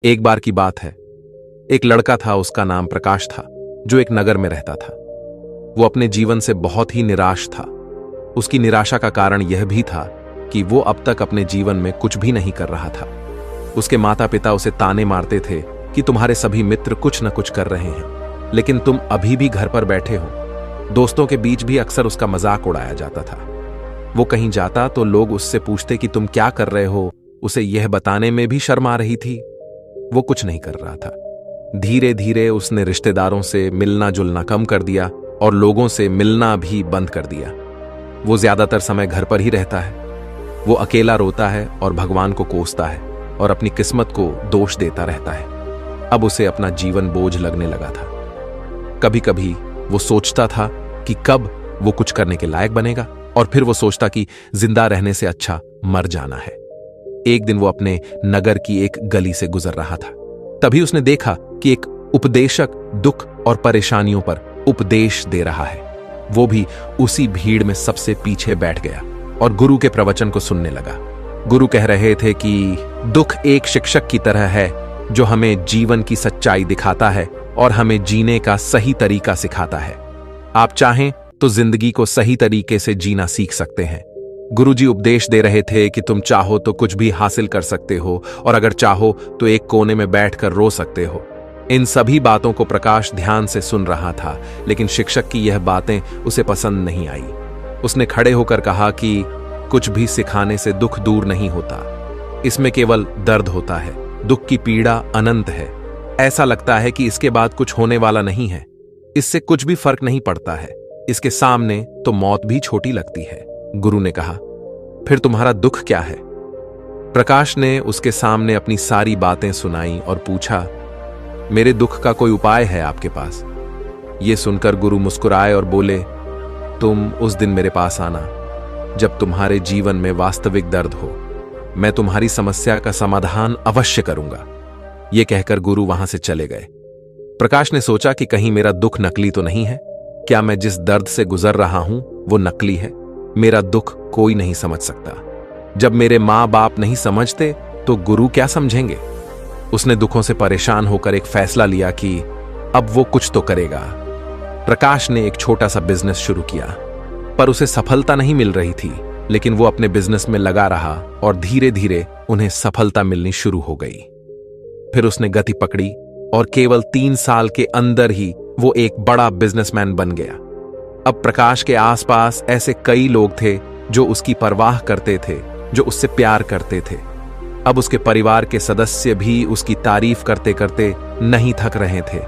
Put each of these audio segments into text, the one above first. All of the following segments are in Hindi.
एक बार की बात है। एक लड़का था, उसका नाम प्रकाश था, जो एक नगर में रहता था। वो अपने जीवन से बहुत ही निराश था। उसकी निराशा का कारण यह भी था कि वो अब तक अपने जीवन में कुछ भी नहीं कर रहा था। उसके माता पिता उसे ताने मारते थे कि तुम्हारे सभी मित्र कुछ न कुछ कर रहे हैं, लेकिन तुम अभी भी घर पर बैठे हो। दोस्तों के बीच भी अक्सर उसका मजाक उड़ाया जाता था। वो कहीं जाता तो लोग उससे पूछते कि तुम क्या कर रहे हो। उसे यह बताने में भी शर्म आ रही थी। वो कुछ नहीं कर रहा था। धीरे धीरे उसने रिश्तेदारों से मिलना जुलना कम कर दिया और लोगों से मिलना भी बंद कर दिया। वो ज्यादातर समय घर पर ही रहता है। वो अकेला रोता है और भगवान को कोसता है और अपनी किस्मत को दोष देता रहता है। अब उसे अपना जीवन बोझ लगने लगा था। कभी कभी वो सोचता था कि कब वो कुछ करने के लायक बनेगा, और फिर वो सोचता कि जिंदा रहने से अच्छा मर जाना है। एक दिन वो अपने नगर की एक गली से गुजर रहा था। तभी उसने देखा कि एक उपदेशक दुख और परेशानियों पर उपदेश दे रहा है। वो भी उसी भीड़ में सबसे पीछे बैठ गया और गुरु के प्रवचन को सुनने लगा। गुरु कह रहे थे कि दुख एक शिक्षक की तरह है जो हमें जीवन की सच्चाई दिखाता है और हमें जीने का सही तरीका सिखाता है। आप चाहें तो जिंदगी को सही तरीके से जीना सीख सकते हैं। गुरुजी उपदेश दे रहे थे कि तुम चाहो तो कुछ भी हासिल कर सकते हो, और अगर चाहो तो एक कोने में बैठकर रो सकते हो। इन सभी बातों को प्रकाश ध्यान से सुन रहा था, लेकिन शिक्षक की यह बातें उसे पसंद नहीं आई। उसने खड़े होकर कहा कि कुछ भी सिखाने से दुख दूर नहीं होता। इसमें केवल दर्द होता है। दुख की पीड़ा अनंत है। ऐसा लगता है कि इसके बाद कुछ होने वाला नहीं है। इससे कुछ भी फर्क नहीं पड़ता है। इसके सामने तो मौत भी छोटी लगती है। गुरु ने कहा, फिर तुम्हारा दुख क्या है? प्रकाश ने उसके सामने अपनी सारी बातें सुनाई और पूछा, मेरे दुख का कोई उपाय है आपके पास? यह सुनकर गुरु मुस्कुराए और बोले, तुम उस दिन मेरे पास आना जब तुम्हारे जीवन में वास्तविक दर्द हो। मैं तुम्हारी समस्या का समाधान अवश्य करूंगा। यह कहकर गुरु वहां से चले गए। प्रकाश ने सोचा कि कहीं मेरा दुख नकली तो नहीं है? क्या मैं जिस दर्द से गुजर रहा हूं वो नकली है? मेरा दुख कोई नहीं समझ सकता। जब मेरे मां बाप नहीं समझते तो गुरु क्या समझेंगे? उसने दुखों से परेशान होकर एक फैसला लिया कि अब वो कुछ तो करेगा। प्रकाश ने एक छोटा सा बिजनेस शुरू किया, पर उसे सफलता नहीं मिल रही थी। लेकिन वो अपने बिजनेस में लगा रहा और धीरे धीरे उन्हें सफलता मिलनी शुरू हो गई। फिर उसने गति पकड़ी और केवल 3 साल के अंदर ही वो एक बड़ा बिजनेसमैन बन गया। अब प्रकाश के आसपास ऐसे कई लोग थे जो उसकी परवाह करते थे, जो उससे प्यार करते थे। अब उसके परिवार के सदस्य भी उसकी तारीफ करते करते नहीं थक रहे थे।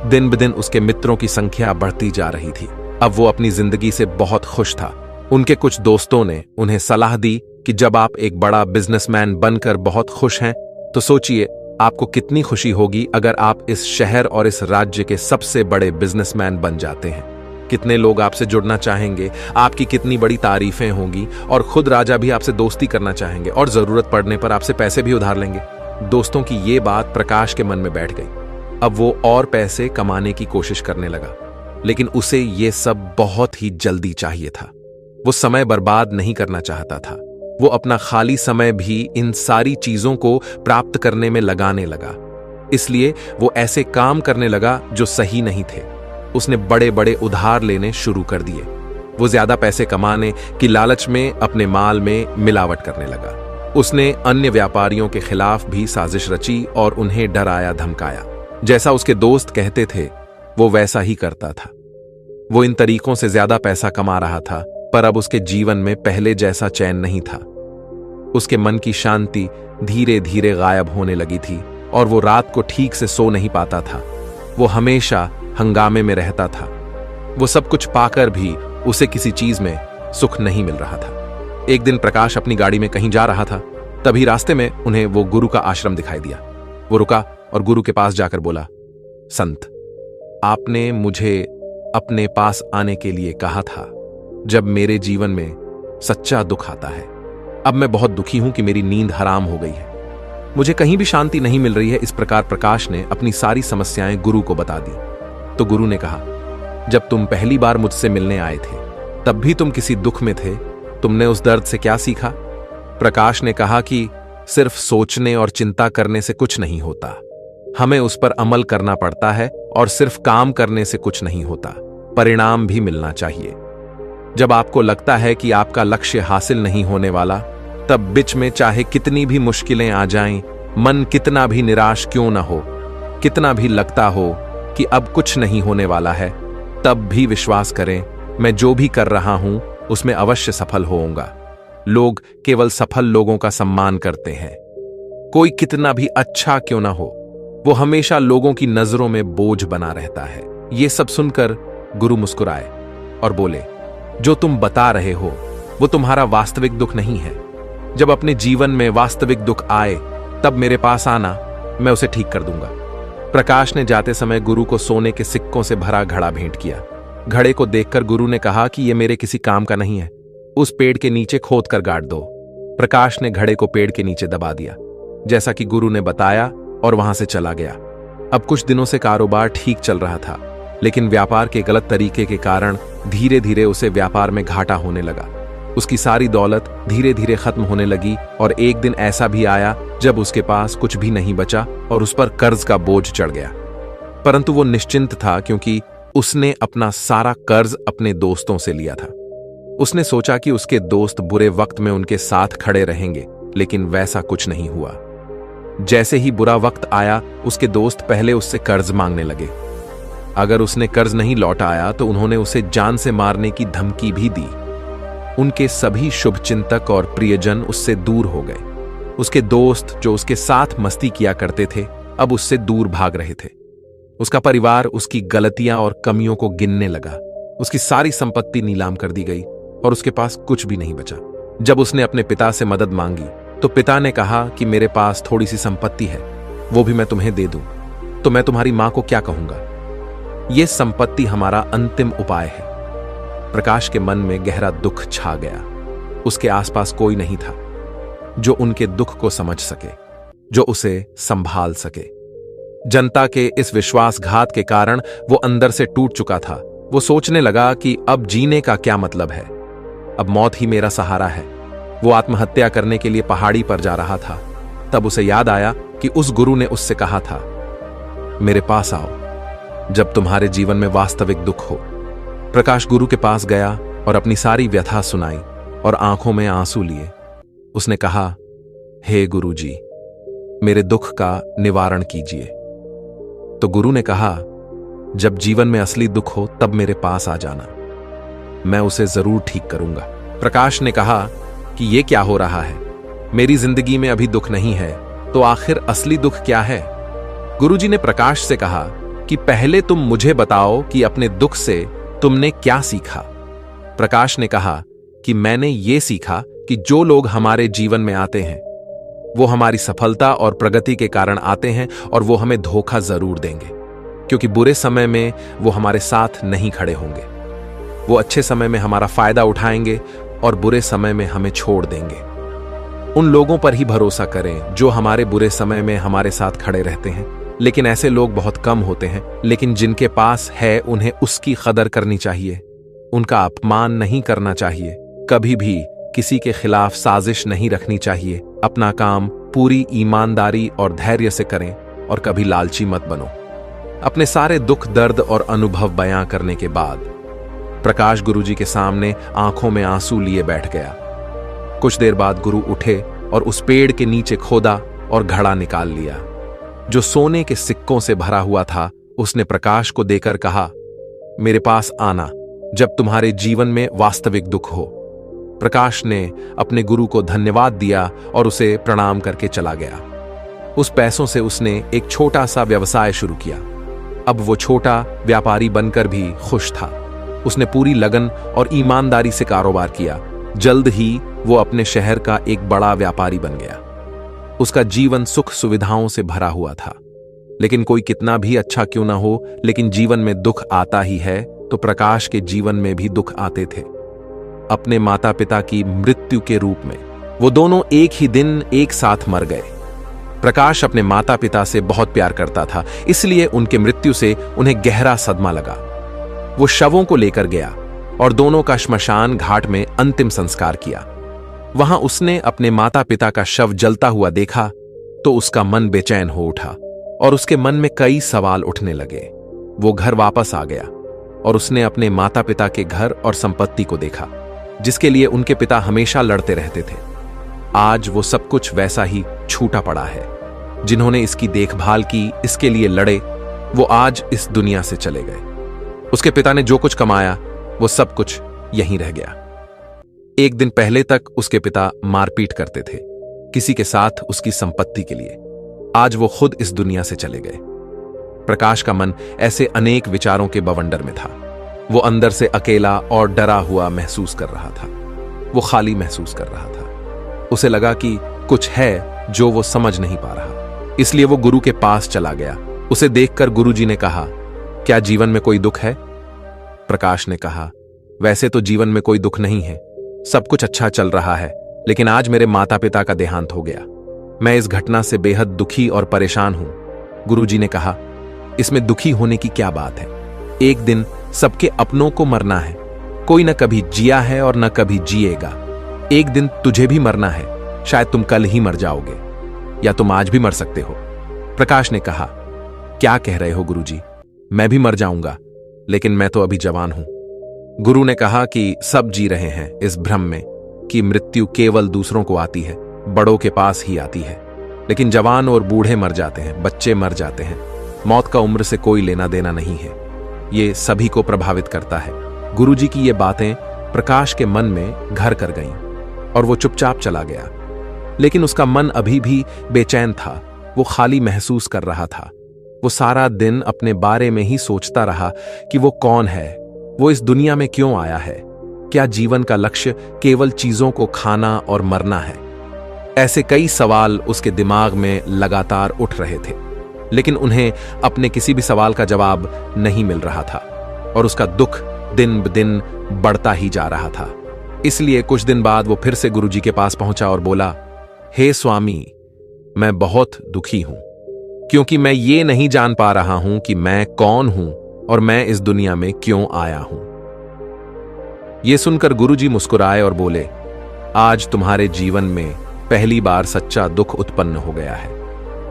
दिन ब दिन उसके मित्रों की संख्या बढ़ती जा रही थी। अब वो अपनी जिंदगी से बहुत खुश था। उनके कुछ दोस्तों ने उन्हें सलाह दी कि जब आप एक बड़ा बिजनेसमैन बनकर बहुत खुश हैं, तो सोचिए आपको कितनी खुशी होगी अगर आप इस शहर और इस राज्य के सबसे बड़े बिजनेसमैन बन जाते हैं। कितने लोग आपसे जुड़ना चाहेंगे, आपकी कितनी बड़ी तारीफें होंगी, और खुद राजा भी आपसे दोस्ती करना चाहेंगे और जरूरत पड़ने पर आपसे पैसे भी उधार लेंगे। दोस्तों की ये बात प्रकाश के मन में बैठ गई। अब वो और पैसे कमाने की कोशिश करने लगा, लेकिन उसे ये सब बहुत ही जल्दी चाहिए था। वो समय बर्बाद नहीं करना चाहता था। वो अपना खाली समय भी इन सारी चीजों को प्राप्त करने में लगाने लगा। इसलिए वो ऐसे काम करने लगा जो सही नहीं थे। उसने बड़े बड़े उधार लेने शुरू कर दिए। वो ज्यादा पैसे कमाने की लालच में अपने माल में मिलावट करने लगा। उसने अन्य व्यापारियों के खिलाफ भी साजिश रची और उन्हें डराया धमकाया। जैसा उसके दोस्त कहते थे वो वैसा ही करता था। वो इन तरीकों से ज्यादा पैसा कमा रहा था, पर अब उसके जीवन में पहले जैसा चैन नहीं था। उसके मन की शांति धीरे धीरे गायब होने लगी थी और वो रात को ठीक से सो नहीं पाता था। वो हमेशा हंगामे में रहता था। वो सब कुछ पाकर भी उसे किसी चीज में सुख नहीं मिल रहा था। एक दिन प्रकाश अपनी गाड़ी में कहीं जा रहा था। तभी रास्ते में उन्हें वो गुरु का आश्रम दिखाई दिया। वो रुका और गुरु के पास जाकर बोला, संत, आपने मुझे अपने पास आने के लिए कहा था जब मेरे जीवन में सच्चा दुख आता है। अब मैं बहुत दुखी हूं कि मेरी नींद हराम हो गई है। मुझे कहीं भी शांति नहीं मिल रही है। इस प्रकार प्रकाश ने अपनी सारी समस्याएं गुरु को बता दी। तो गुरु ने कहा, जब तुम पहली बार मुझसे मिलने आए थे तब भी तुम किसी दुख में थे। तुमने उस दर्द से क्या सीखा? प्रकाश ने कहा कि सिर्फ सोचने और चिंता करने से कुछ नहीं होता, हमें उस पर अमल करना पड़ता है, और सिर्फ काम करने से कुछ नहीं होता, परिणाम भी मिलना चाहिए। जब आपको लगता है कि आपका लक्ष्य हासिल नहीं होने वाला, तब बीच में चाहे कितनी भी मुश्किलें आ जाएं, मन कितना भी निराश क्यों न हो, कितना भी लगता हो कि अब कुछ नहीं होने वाला है, तब भी विश्वास करें, मैं जो भी कर रहा हूं उसमें अवश्य सफल होऊंगा। लोग केवल सफल लोगों का सम्मान करते हैं। कोई कितना भी अच्छा क्यों ना हो, वो हमेशा लोगों की नजरों में बोझ बना रहता है। ये सब सुनकर गुरु मुस्कुराए और बोले, जो तुम बता रहे हो वो तुम्हारा वास्तविक दुख नहीं है। जब अपने जीवन में वास्तविक दुख आए तब मेरे पास आना, मैं उसे ठीक कर दूंगा। प्रकाश ने जाते समय गुरु को सोने के सिक्कों से भरा घड़ा भेंट किया। घड़े को देखकर गुरु ने कहा कि यह मेरे किसी काम का नहीं है, उस पेड़ के नीचे खोद कर गाड़ दो। प्रकाश ने घड़े को पेड़ के नीचे दबा दिया, जैसा कि गुरु ने बताया, और वहां से चला गया। अब कुछ दिनों से कारोबार ठीक चल रहा था, लेकिन व्यापार के गलत तरीके के कारण धीरे धीरे उसे व्यापार में घाटा होने लगा। उसकी सारी दौलत धीरे धीरे खत्म होने लगी, और एक दिन ऐसा भी आया जब उसके पास कुछ भी नहीं बचा और उस पर कर्ज का बोझ चढ़ गया। परंतु वो निश्चिंत था, क्योंकि उसने अपना सारा कर्ज अपने दोस्तों से लिया था। उसने सोचा कि उसके दोस्त बुरे वक्त में उनके साथ खड़े रहेंगे, लेकिन वैसा कुछ नहीं हुआ। जैसे ही बुरा वक्त आया, उसके दोस्त पहले उससे कर्ज मांगने लगे। अगर उसने कर्ज नहीं लौटाया तो उन्होंने उसे जान से मारने की धमकी भी दी। उनके सभी शुभचिंतक और प्रियजन उससे दूर हो गए। उसके दोस्त जो उसके साथ मस्ती किया करते थे, अब उससे दूर भाग रहे थे। उसका परिवार उसकी गलतियां और कमियों को गिनने लगा। उसकी सारी संपत्ति नीलाम कर दी गई और उसके पास कुछ भी नहीं बचा। जब उसने अपने पिता से मदद मांगी तो पिता ने कहा कि मेरे पास थोड़ी सी संपत्ति है, वो भी मैं तुम्हें दे दूं, तो मैं तुम्हारी मां को क्या कहूंगा? यह संपत्ति हमारा अंतिम उपाय है। प्रकाश के मन में गहरा दुख छा गया। उसके आसपास कोई नहीं था जो उनके दुख को समझ सके, जो उसे संभाल सके। जनता के इस विश्वासघात के कारण वो अंदर से टूट चुका था। वो सोचने लगा कि अब जीने का क्या मतलब है, अब मौत ही मेरा सहारा है। वो आत्महत्या करने के लिए पहाड़ी पर जा रहा था। तब उसे याद आया कि उस गुरु ने उससे कहा था, मेरे पास आओ जब तुम्हारे जीवन में वास्तविक दुख हो। प्रकाश गुरु के पास गया और अपनी सारी व्यथा सुनाई और आंखों में आंसू लिए। उसने कहा, हे गुरु जी, मेरे दुख का निवारण कीजिए। तो गुरु ने कहा, जब जीवन में असली दुख हो तब मेरे पास आ जाना, मैं उसे जरूर ठीक करूंगा। प्रकाश ने कहा कि यह क्या हो रहा है, मेरी जिंदगी में अभी दुख नहीं है, तो आखिर असली दुख क्या है? गुरुजी ने प्रकाश से कहा कि पहले तुम मुझे बताओ कि अपने दुख से तुमने क्या सीखा। प्रकाश ने कहा कि मैंने ये सीखा कि जो लोग हमारे जीवन में आते हैं वो हमारी सफलता और प्रगति के कारण आते हैं, और वो हमें धोखा जरूर देंगे, क्योंकि बुरे समय में वो हमारे साथ नहीं खड़े होंगे। वो अच्छे समय में हमारा फायदा उठाएंगे और बुरे समय में हमें छोड़ देंगे। उन लोगों पर ही भरोसा करें जो हमारे बुरे समय में हमारे साथ खड़े रहते हैं। लेकिन ऐसे लोग बहुत कम होते हैं, लेकिन जिनके पास है उन्हें उसकी कदर करनी चाहिए, उनका अपमान नहीं करना चाहिए। कभी भी किसी के खिलाफ साजिश नहीं रखनी चाहिए। अपना काम पूरी ईमानदारी और धैर्य से करें और कभी लालची मत बनो। अपने सारे दुख दर्द और अनुभव बयां करने के बाद प्रकाश गुरुजी के सामने आंखों में आंसू लिए बैठ गया। कुछ देर बाद गुरु उठे और उस पेड़ के नीचे खोदा और घड़ा निकाल लिया जो सोने के सिक्कों से भरा हुआ था। उसने प्रकाश को देकर कहा, मेरे पास आना जब तुम्हारे जीवन में वास्तविक दुख हो। प्रकाश ने अपने गुरु को धन्यवाद दिया और उसे प्रणाम करके चला गया। उस पैसों से उसने एक छोटा सा व्यवसाय शुरू किया। अब वो छोटा व्यापारी बनकर भी खुश था। उसने पूरी लगन और ईमानदारी से कारोबार किया। जल्द ही वो अपने शहर का एक बड़ा व्यापारी बन गया। उसका जीवन सुख सुविधाओं से भरा हुआ था। लेकिन कोई कितना भी अच्छा क्यों ना हो, लेकिन जीवन में दुख आता ही है, तो प्रकाश के जीवन में भी दुख आते थे। अपने माता पिता की मृत्यु के रूप में वो दोनों एक ही दिन एक साथ मर गए। प्रकाश अपने माता पिता से बहुत प्यार करता था, इसलिए उनके मृत्यु से उन्हें गहरा सदमा लगा। वो शवों को लेकर गया और दोनों का श्मशान घाट में अंतिम संस्कार किया। वहां उसने अपने माता पिता का शव जलता हुआ देखा तो उसका मन बेचैन हो उठा और उसके मन में कई सवाल उठने लगे। वो घर वापस आ गया और उसने अपने माता पिता के घर और संपत्ति को देखा जिसके लिए उनके पिता हमेशा लड़ते रहते थे। आज वो सब कुछ वैसा ही छूटा पड़ा है। जिन्होंने इसकी देखभाल की, इसके लिए लड़े, वो आज इस दुनिया से चले गए। उसके पिता ने जो कुछ कमाया वो सब कुछ यहीं रह गया। एक दिन पहले तक उसके पिता मारपीट करते थे किसी के साथ उसकी संपत्ति के लिए। आज वो खुद इस दुनिया से चले गए। प्रकाश का मन ऐसे अनेक विचारों के बवंडर में था। वो अंदर से अकेला और डरा हुआ महसूस कर रहा था। वो खाली महसूस कर रहा था। उसे लगा कि कुछ है जो वो समझ नहीं पा रहा। इसलिए वो गुरु के पास चला गया। उसे देखकर गुरुजी ने कहा, क्या जीवन में कोई दुख है? प्रकाश ने कहा, वैसे तो जीवन में कोई दुख नहीं है, सब कुछ अच्छा चल रहा है, लेकिन आज मेरे माता पिता का देहांत हो गया। मैं इस घटना से बेहद दुखी और परेशान हूं। गुरुजी ने कहा, इसमें दुखी होने की क्या बात है? एक दिन सबके अपनों को मरना है। कोई न कभी जिया है और न कभी जिएगा। एक दिन तुझे भी मरना है। शायद तुम कल ही मर जाओगे या तुम आज भी मर सकते हो। प्रकाश ने कहा, क्या कह रहे हो गुरुजी? मैं भी मर जाऊंगा, लेकिन मैं तो अभी जवान हूं। गुरु ने कहा कि सब जी रहे हैं इस भ्रम में कि मृत्यु केवल दूसरों को आती है, बड़ों के पास ही आती है। लेकिन जवान और बूढ़े मर जाते हैं, बच्चे मर जाते हैं। मौत का उम्र से कोई लेना देना नहीं है। ये सभी को प्रभावित करता है। गुरुजी की ये बातें प्रकाश के मन में घर कर गईं और वो चुपचाप चला गया। लेकिन उसका मन अभी भी बेचैन था। वो खाली महसूस कर रहा था। वो सारा दिन अपने बारे में ही सोचता रहा कि वो कौन है, वो इस दुनिया में क्यों आया है, क्या जीवन का लक्ष्य केवल चीजों को खाना और मरना है? ऐसे कई सवाल उसके दिमाग में लगातार उठ रहे थे, लेकिन उन्हें अपने किसी भी सवाल का जवाब नहीं मिल रहा था और उसका दुख दिन ब दिन बढ़ता ही जा रहा था। इसलिए कुछ दिन बाद वो फिर से गुरुजी के पास पहुंचा और बोला, हे स्वामी, मैं बहुत दुखी हूं क्योंकि मैं ये नहीं जान पा रहा हूं कि मैं कौन हूं और मैं इस दुनिया में क्यों आया हूं। यह सुनकर गुरुजी मुस्कुराए और बोले, आज तुम्हारे जीवन में पहली बार सच्चा दुख उत्पन्न हो गया है।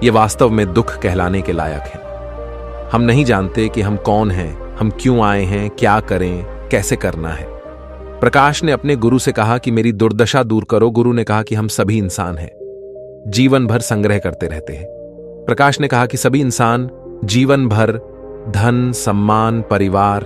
यह वास्तव में दुख कहलाने के लायक है। हम नहीं जानते कि हम कौन हैं, हम क्यों आए हैं, क्या करें, कैसे करना है। प्रकाश ने अपने गुरु से कहा कि मेरी दुर्दशा दूर करो। गुरु ने कहा कि हम सभी इंसान हैं, जीवन भर संग्रह करते रहते हैं। प्रकाश ने कहा कि सभी इंसान जीवन भर धन, सम्मान, परिवार,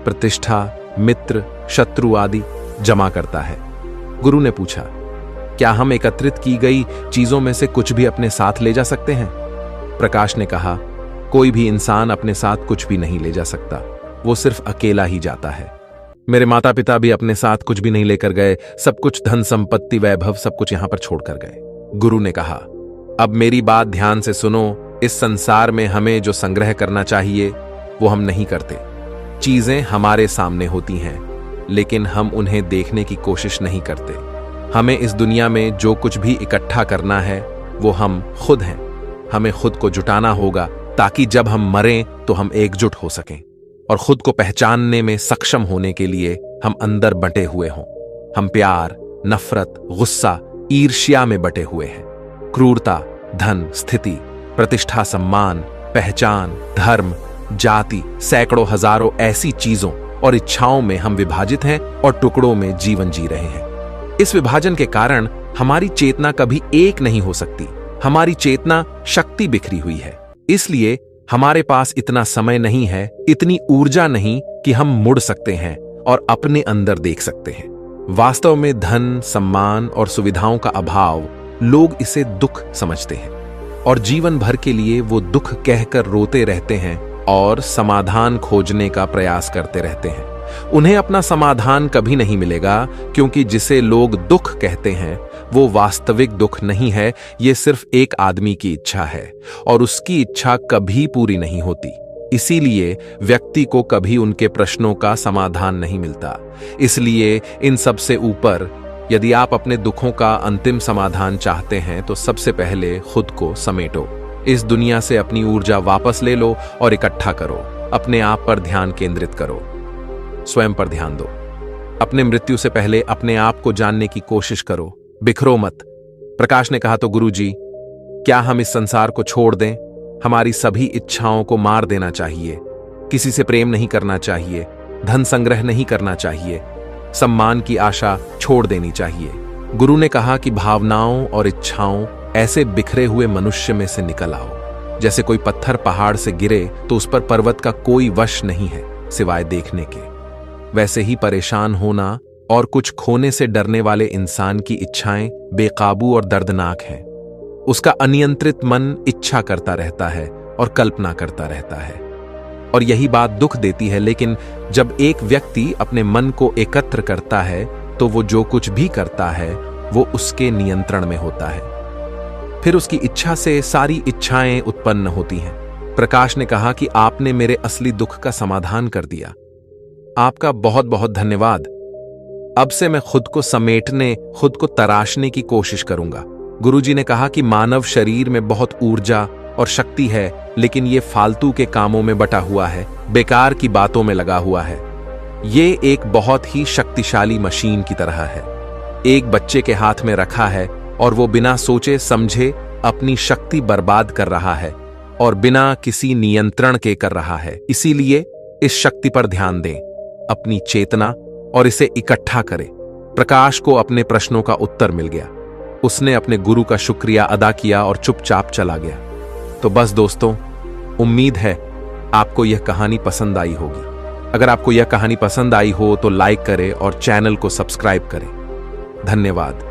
प्रतिष्ठा, मित्र, शत्रु आदि जमा करता है। गुरु ने पूछा, क्या हम एकत्रित की गई चीजों में से कुछ भी अपने साथ ले जा सकते हैं? प्रकाश ने कहा, कोई भी इंसान अपने साथ कुछ भी नहीं ले जा सकता, वो सिर्फ अकेला ही जाता है। मेरे माता पिता भी अपने साथ कुछ भी नहीं लेकर गए, सब कुछ धन संपत्ति वैभव सब कुछ यहां पर छोड़कर गए। गुरु ने कहा, अब मेरी बात ध्यान से सुनो। इस संसार में हमें जो संग्रह करना चाहिए वो हम नहीं करते। चीजें हमारे सामने होती हैं, लेकिन हम उन्हें देखने की कोशिश नहीं करते। हमें इस दुनिया में जो कुछ भी इकट्ठा करना है वो हम खुद हैं। हमें खुद को जुटाना होगा ताकि जब हम मरें तो हम एकजुट हो सकें और खुद को पहचानने में सक्षम होने के लिए हम अंदर बंटे हुए हों। हम प्यार, नफरत, गुस्सा, ईर्ष्या में बटे हुए हैं। क्रूरता, धन, स्थिति, प्रतिष्ठा, सम्मान, पहचान, धर्म, जाति, सैकड़ों हजारों ऐसी चीजों और इच्छाओं में हम विभाजित हैं और टुकड़ों में जीवन जी रहे हैं। इस विभाजन के कारण हमारी चेतना कभी एक नहीं हो सकती। हमारी चेतना शक्ति बिखरी हुई है। इसलिए हमारे पास इतना समय नहीं है, इतनी ऊर्जा नहीं कि हम मुड़ सकते हैं और अपने अंदर देख सकते हैं। वास्तव में धन, सम्मान और सुविधाओं का अभाव, लोग इसे दुख समझते हैं और जीवन भर के लिए वो दुख कहकर रोते रहते हैं और समाधान खोजने का प्रयास करते रहते हैं। उन्हें अपना समाधान कभी नहीं मिलेगा, क्योंकि जिसे लोग दुख कहते हैं वो वास्तविक दुख नहीं है। ये सिर्फ एक आदमी की इच्छा है और उसकी इच्छा कभी पूरी नहीं होती। इसीलिए व्यक्ति को कभी उनके प्रश्नों का समाधान नहीं मिलता। इसलिए इन सब से ऊपर, यदि आप अपने दुखों का अंतिम समाधान चाहते हैं तो सबसे पहले खुद को समेटो। इस दुनिया से अपनी ऊर्जा वापस ले लो और इकट्ठा करो। अपने आप पर ध्यान केंद्रित करो, स्वयं पर ध्यान दो। अपने मृत्यु से पहले अपने आप को जानने की कोशिश करो। बिखरो मत। प्रकाश ने कहा, तो गुरुजी, क्या हम इस संसार को छोड़ दें? हमारी सभी इच्छाओं को मार देना चाहिए। किसी से प्रेम नहीं करना चाहिए, धन संग्रह नहीं करना चाहिए, सम्मान की आशा छोड़ देनी चाहिए। गुरु ने कहा कि भावनाओं और इच्छाओं ऐसे बिखरे हुए मनुष्य में से निकल आओ। जैसे कोई पत्थर पहाड़ से गिरे तो उस पर पर्वत का कोई वश नहीं है सिवाय देखने के। वैसे ही परेशान होना और कुछ खोने से डरने वाले इंसान की इच्छाएं बेकाबू और दर्दनाक हैं। उसका अनियंत्रित मन इच्छा करता रहता है और कल्पना करता रहता है, और यही बात दुख देती है। लेकिन जब एक व्यक्ति अपने मन को एकत्र करता है तो वो जो कुछ भी करता है वो उसके नियंत्रण में होता है। फिर उसकी इच्छा से सारी इच्छाएं उत्पन्न होती हैं। प्रकाश ने कहा कि आपने मेरे असली दुख का समाधान कर दिया। आपका बहुत बहुत धन्यवाद। अब से मैं खुद को समेटने, खुद को तराशने की कोशिश करूंगा। गुरुजी ने कहा कि मानव शरीर में बहुत ऊर्जा और शक्ति है, लेकिन ये फालतू के कामों में बटा हुआ है, बेकार की बातों में लगा हुआ है। ये एक बहुत ही शक्तिशाली मशीन की तरह है। एक बच्चे के हाथ में रखा है और वो बिना सोचे समझे अपनी शक्ति बर्बाद कर रहा है और बिना किसी नियंत्रण के कर रहा है। इसीलिए इस शक्ति पर ध्यान दें, अपनी चेतना, और इसे इकट्ठा करें। प्रकाश को अपने प्रश्नों का उत्तर मिल गया। उसने अपने गुरु का शुक्रिया अदा किया और चुपचाप चला गया। तो बस दोस्तों, उम्मीद है आपको यह कहानी पसंद आई होगी। अगर आपको यह कहानी पसंद आई हो तो लाइक करें और चैनल को सब्सक्राइब करें। धन्यवाद।